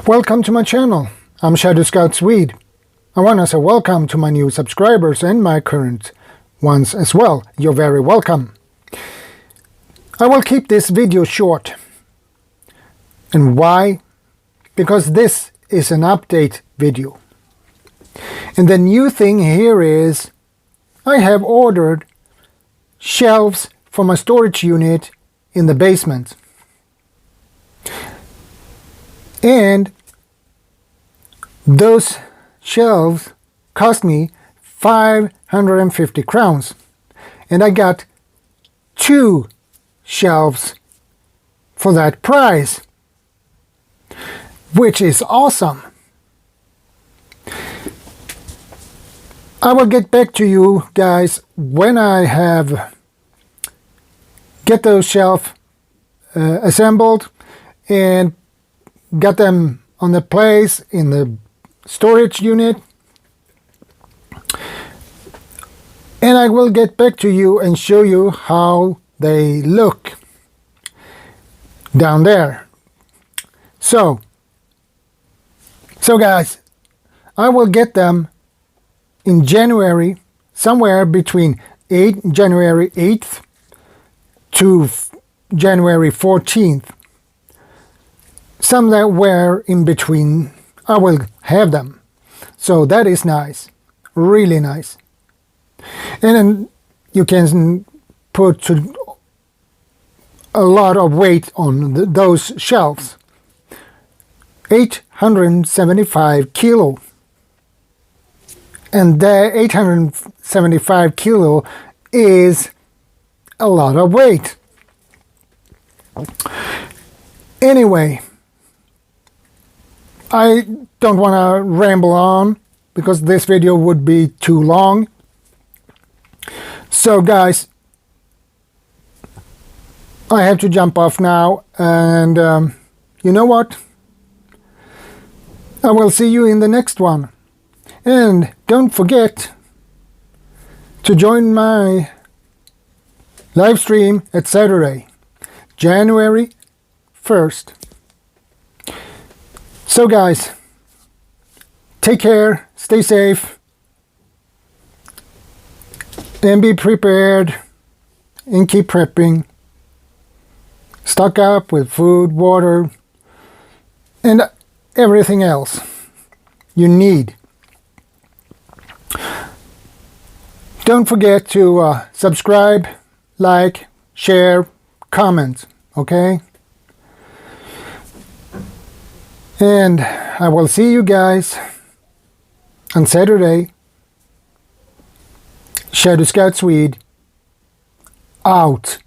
Welcome to my channel. I'm ShadowScoutSwede. I want to say welcome to my new subscribers and my current ones as well. You're very welcome. I will keep this video short. And why? Because this is an update video. And the new thing here is I have ordered shelves for my storage unit in the basement. And those shelves cost me 550 crowns. And I got 2 shelves for that price, which is awesome. I will get back to you guys when I have get those shelves assembled and got them on the place in the storage unit, and I will get back to you and show you how they look down there. So guys, I will get them in January, somewhere between January 8th to January 14th. Somewhere in between I will have them. So that is nice, really nice. And then you can put a lot of weight on those shelves. 875 kilo. And the 875 kilo is a lot of weight. Anyway, I don't want to ramble on because this video would be too long. So guys, I have to jump off now, and you know what? I will see you in the next one. And don't forget to join my live stream at Saturday, January 1st. So guys, take care, stay safe, and be prepared, and keep prepping. Stock up with food, water, and everything else you need. Don't forget to subscribe, like, share, comment, okay? And I will see you guys on Saturday. ShadowScoutSwede out.